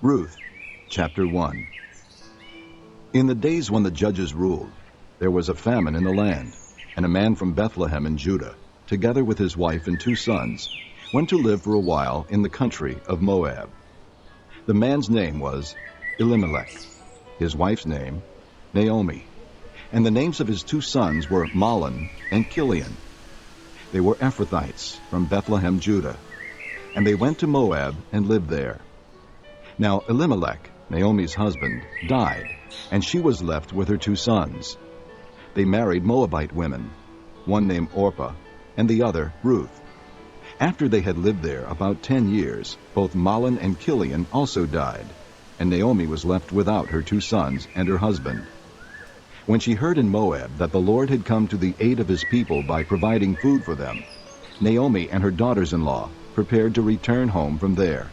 Ruth Chapter 1. In the days when the judges ruled, there was a famine in the land, and a man from Bethlehem in Judah, together with his wife and 2 sons, went to live for a while in the country of Moab. The man's name was Elimelech, his wife's name Naomi, and the names of his 2 sons were Mahlon and Chilion. They were Ephrathites from Bethlehem, Judah, and they went to Moab and lived there. Now Elimelech, Naomi's husband, died, and she was left with her 2 sons. They married Moabite women, one named Orpah and the other Ruth. After they had lived there about 10 years, both Mahlon and Chilion also died, and Naomi was left without her 2 sons and her husband. When she heard in Moab that the Lord had come to the aid of his people by providing food for them, Naomi and her daughters-in-law prepared to return home from there.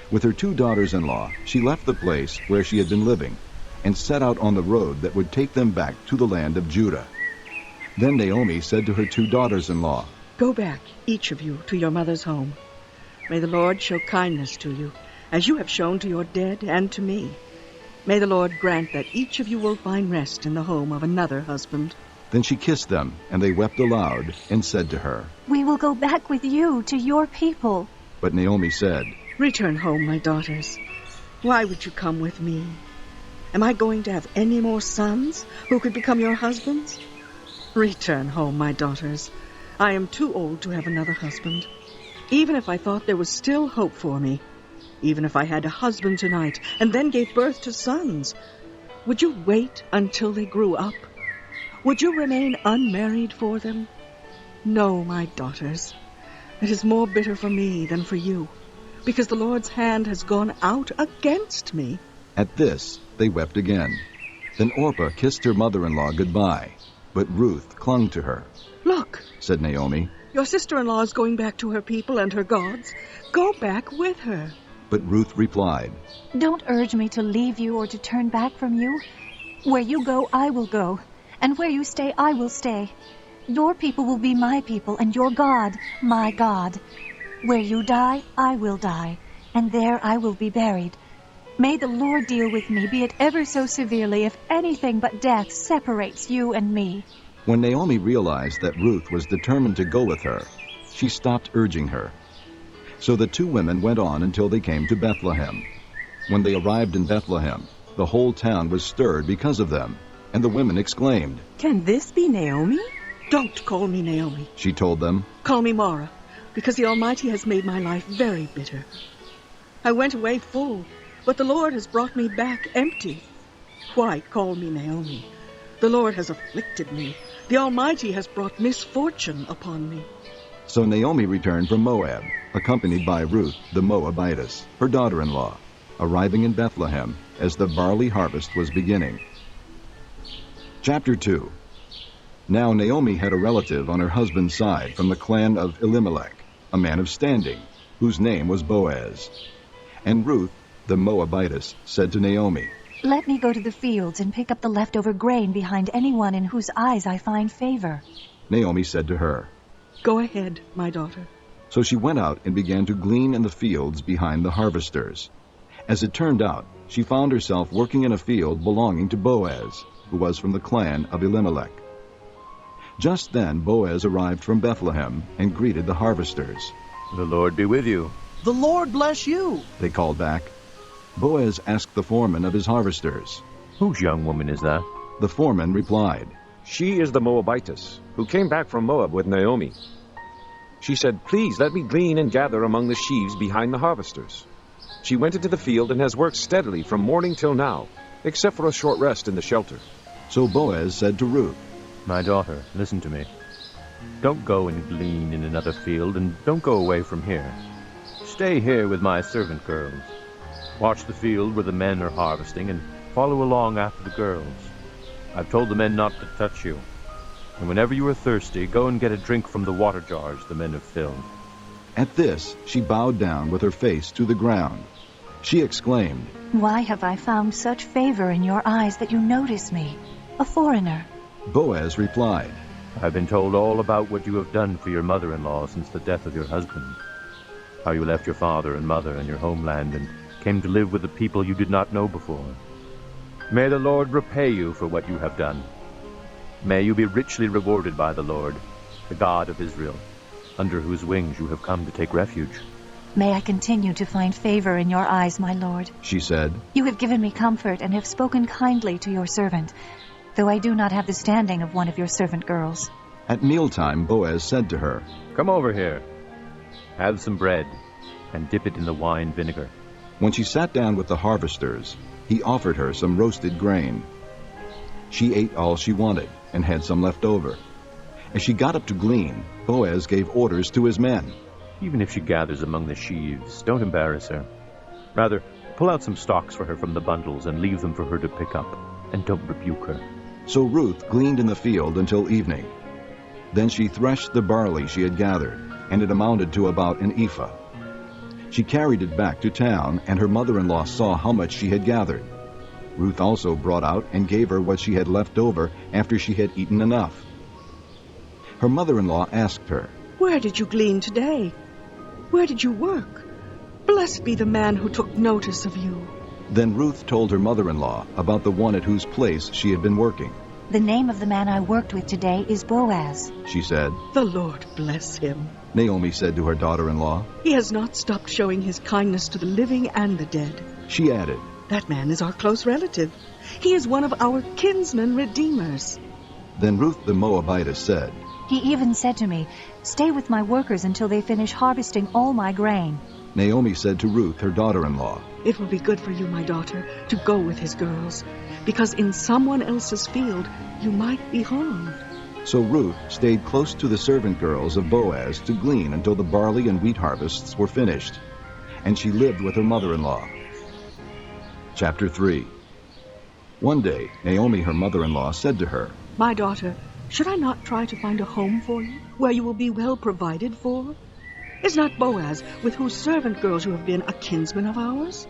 With her 2 daughters-in-law, she left the place where she had been living and set out on the road that would take them back to the land of Judah. Then Naomi said to her 2 daughters-in-law, "Go back, each of you, to your mother's home. May the Lord show kindness to you, as you have shown to your dead and to me. May the Lord grant that each of you will find rest in the home of another husband." Then she kissed them, and they wept aloud and said to her, "We will go back with you to your people." But Naomi said, "Return home, my daughters. Why would you come with me? Am I going to have any more sons who could become your husbands? Return home, my daughters. I am too old to have another husband. Even if I thought there was still hope for me, even if I had a husband tonight and then gave birth to sons, would you wait until they grew up? Would you remain unmarried for them? No, my daughters. It is more bitter for me than for you, because the Lord's hand has gone out against me." At this they wept again. Then Orpah kissed her mother-in-law goodbye, but Ruth clung to her. "Look," said Naomi. "your sister-in-law is going back to her people and her gods. Go back with her." But Ruth replied, "Don't urge me to leave you or to turn back from you. Where you go, I will go, and where you stay, I will stay. Your people will be my people, and your God, my God. Where you die, I will die, and there I will be buried. May the Lord deal with me, be it ever so severely, if anything but death separates you and me." When Naomi realized that Ruth was determined to go with her, she stopped urging her. So the 2 women went on until they came to Bethlehem. When they arrived in Bethlehem, the whole town was stirred because of them, and the women exclaimed, "Can this be Naomi?" "Don't call me Naomi," she told them. "Call me Mara, because the Almighty has made my life very bitter. I went away full, but the Lord has brought me back empty. Why call me Naomi? The Lord has afflicted me. The Almighty has brought misfortune upon me." So Naomi returned from Moab, accompanied by Ruth the Moabitess, her daughter-in-law, arriving in Bethlehem as the barley harvest was beginning. Chapter 2. Now Naomi had a relative on her husband's side from the clan of Elimelech, a man of standing, whose name was Boaz. And Ruth the Moabitess said to Naomi, "Let me go to the fields and pick up the leftover grain behind anyone in whose eyes I find favor." Naomi said to her, "Go ahead, my daughter." So she went out and began to glean in the fields behind the harvesters. As it turned out, she found herself working in a field belonging to Boaz, who was from the clan of Elimelech. Just then Boaz arrived from Bethlehem and greeted the harvesters. "The Lord be with you." "The Lord bless you," they called back. Boaz asked the foreman of his harvesters. "Whose young woman is that?" The foreman replied, "She is the Moabitess, who came back from Moab with Naomi. She said, 'Please let me glean and gather among the sheaves behind the harvesters.' She went into the field and has worked steadily from morning till now, except for a short rest in the shelter." So Boaz said to Ruth, "My daughter, listen to me. Don't go and glean in another field, and don't go away from here. Stay here with my servant girls. Watch the field where the men are harvesting, and follow along after the girls. I've told the men not to touch you. And whenever you are thirsty, go and get a drink from the water jars the men have filled." At this she bowed down with her face to the ground. She exclaimed, "Why have I found such favor in your eyes that you notice me, a foreigner?" Boaz replied, "I've been told all about what you have done for your mother-in-law since the death of your husband, how you left your father and mother and your homeland and came to live with the people you did not know before. May the Lord repay you for what you have done. May you be richly rewarded by the Lord, the God of Israel, under whose wings you have come to take refuge. May I continue to find favor in your eyes, my lord, she said. You have given me comfort and have spoken kindly to your servant, though I do not have the standing of one of your servant girls. At mealtime, Boaz said to her, Come over here. Have some bread, and dip it in the wine vinegar. When she sat down with the harvesters, he offered her some roasted grain. She ate all she wanted and had some left over. As she got up to glean, Boaz gave orders to his men. Even if she gathers among the sheaves, don't embarrass her. Rather, pull out some stalks for her from the bundles and leave them for her to pick up, and don't rebuke her. So Ruth gleaned in the field until evening. Then she threshed the barley she had gathered, and it amounted to about an ephah. She carried it back to town, and her mother-in-law saw how much she had gathered. Ruth also brought out and gave her what she had left over after she had eaten enough. Her mother-in-law asked her, Where did you glean today? Where did you work? Blessed be the man who took notice of you. Then Ruth told her mother-in-law about the one at whose place she had been working. The name of the man I worked with today is Boaz, she said. The Lord bless him. Naomi said to her daughter-in-law. He has not stopped showing his kindness to the living and the dead. She added, That man is our close relative. He is one of our kinsman redeemers. Then Ruth the Moabitess said, He even said to me, Stay with my workers until they finish harvesting all my grain. Naomi said to Ruth, her daughter-in-law, It will be good for you, my daughter, to go with his girls, because in someone else's field you might be harmed. So Ruth stayed close to the servant girls of Boaz to glean until the barley and wheat harvests were finished, and she lived with her mother-in-law. Chapter 3. One day, Naomi, her mother-in-law, said to her, My daughter, should I not try to find a home for you, where you will be well provided for? Is not Boaz, with whose servant girls you have been, a kinsman of ours?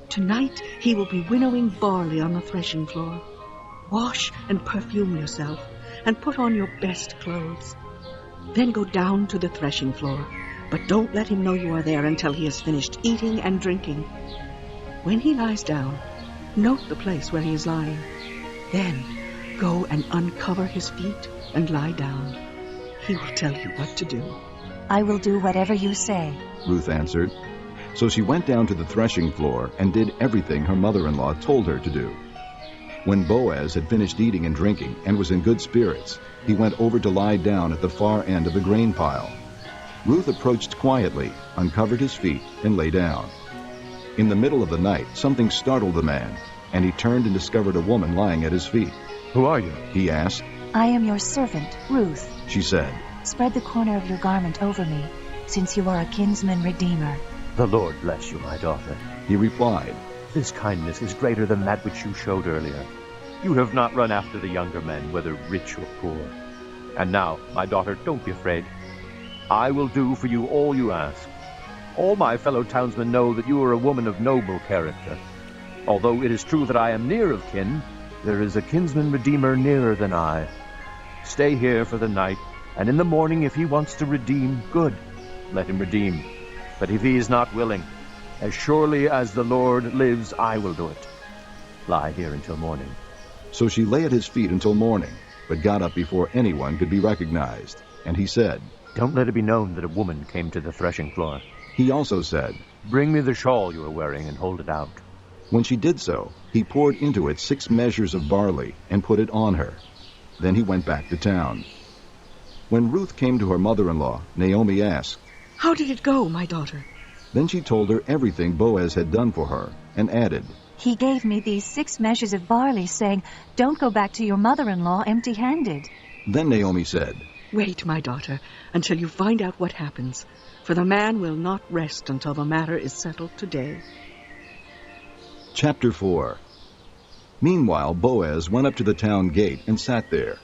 Tonight he will be winnowing barley on the threshing floor. Wash and perfume yourself, and put on your best clothes. Then go down to the threshing floor, but don't let him know you are there until he has finished eating and drinking. When he lies down, note the place where he is lying. Then go and uncover his feet and lie down. He will tell you what to do. I will do whatever you say, Ruth answered. So she went down to the threshing floor and did everything her mother-in-law told her to do. When Boaz had finished eating and drinking and was in good spirits, he went over to lie down at the far end of the grain pile. Ruth approached quietly, uncovered his feet, and lay down. In the middle of the night, something startled the man, and he turned and discovered a woman lying at his feet. Who are you? He asked. I am your servant, Ruth. She said. Spread the corner of your garment over me, since you are a kinsman redeemer. The Lord bless you, my daughter. He replied, This kindness is greater than that which you showed earlier. You have not run after the younger men, whether rich or poor. And now, my daughter, don't be afraid. I will do for you all you ask. All my fellow townsmen know that you are a woman of noble character. Although it is true that I am near of kin, there is a kinsman redeemer nearer than I. Stay here for the night, and in the morning if he wants to redeem, good, let him redeem. But if he is not willing, as surely as the Lord lives, I will do it. Lie here until morning. So she lay at his feet until morning, but got up before anyone could be recognized. And he said, Don't let it be known that a woman came to the threshing floor. He also said, Bring me the shawl you are wearing and hold it out. When she did so, he poured into it 6 measures of barley and put it on her. Then he went back to town. When Ruth came to her mother-in-law, Naomi asked, How did it go, my daughter? Then she told her everything Boaz had done for her, and added, He gave me these 6 measures of barley, saying, Don't go back to your mother-in-law empty-handed. Then Naomi said, Wait, my daughter, until you find out what happens, for the man will not rest until the matter is settled today. Chapter 4. Meanwhile, Boaz went up to the town gate and sat there.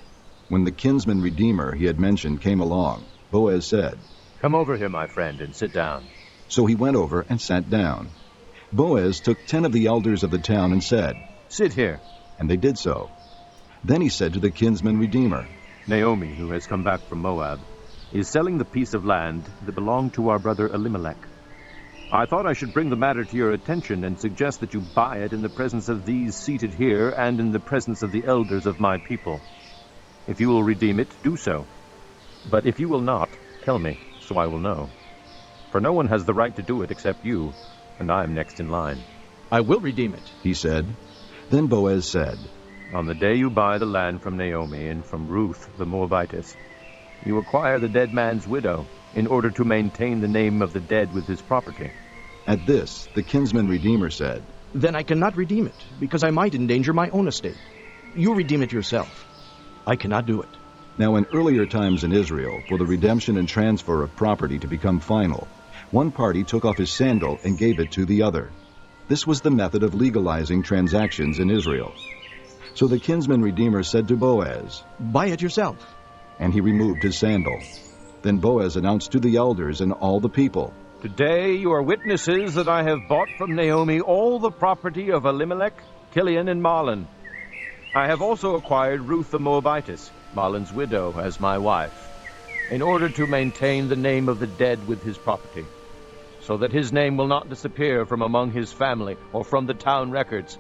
When the kinsman redeemer he had mentioned came along, Boaz said, Come over here, my friend, and sit down. So he went over and sat down. Boaz took 10 of the elders of the town and said, Sit here. And they did so. Then he said to the kinsman redeemer, Naomi, who has come back from Moab, is selling the piece of land that belonged to our brother Elimelech. I thought I should bring the matter to your attention and suggest that you buy it in the presence of these seated here and in the presence of the elders of my people. If you will redeem it, do so. But if you will not, tell me, so I will know. For no one has the right to do it except you, and I am next in line. I will redeem it, he said. Then Boaz said, On the day you buy the land from Naomi and from Ruth the Moabitess, you acquire the dead man's widow, in order to maintain the name of the dead with his property. At this, the kinsman redeemer said, Then I cannot redeem it, because I might endanger my own estate. You redeem it yourself. I cannot do it. Now in earlier times in Israel, for the redemption and transfer of property to become final, one party took off his sandal and gave it to the other. This was the method of legalizing transactions in Israel. So the kinsman redeemer said to Boaz, Buy it yourself. And he removed his sandal. Then Boaz announced to the elders and all the people, Today you are witnesses that I have bought from Naomi all the property of Elimelech, Chilion, and Mahlon. I have also acquired Ruth the Moabitess, Mahlon's widow, as my wife, in order to maintain the name of the dead with his property, so that his name will not disappear from among his family or from the town records.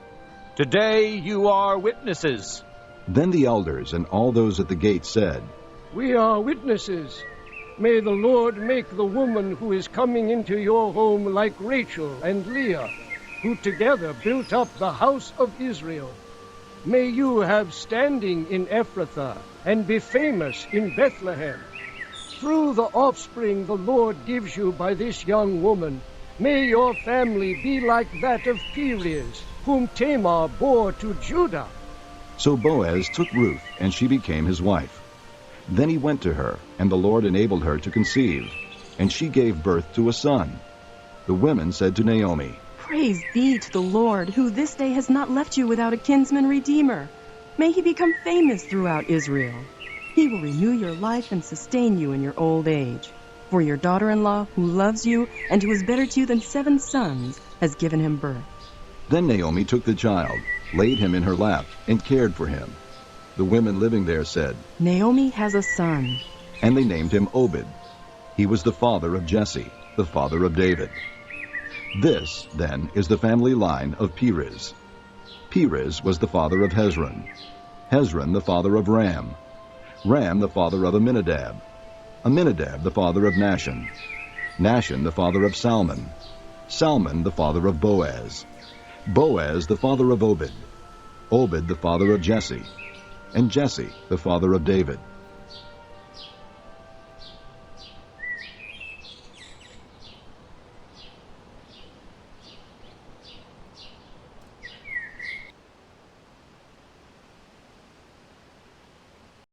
Today you are witnesses. Then the elders and all those at the gate said, We are witnesses. May the Lord make the woman who is coming into your home like Rachel and Leah, who together built up the house of Israel. May you have standing in Ephrathah and be famous in Bethlehem. Through the offspring the Lord gives you by this young woman, may your family be like that of Perez, whom Tamar bore to Judah. So Boaz took Ruth, and she became his wife. Then he went to her, and the Lord enabled her to conceive, and she gave birth to a son. The women said to Naomi, Praise be to the Lord, who this day has not left you without a kinsman redeemer. May he become famous throughout Israel. He will renew your life and sustain you in your old age. For your daughter-in-law, who loves you and who is better to you than 7 sons, has given him birth. Then Naomi took the child, laid him in her lap, and cared for him. The women living there said, Naomi has a son. And they named him Obed. He was the father of Jesse, the father of David. This, then, is the family line of Perez. Perez was the father of Hezron. Hezron the father of Ram. Ram the father of Amminadab. Amminadab the father of Nahshon. Nahshon the father of Salmon. Salmon the father of Boaz. Boaz the father of Obed. Obed the father of Jesse. And Jesse the father of David.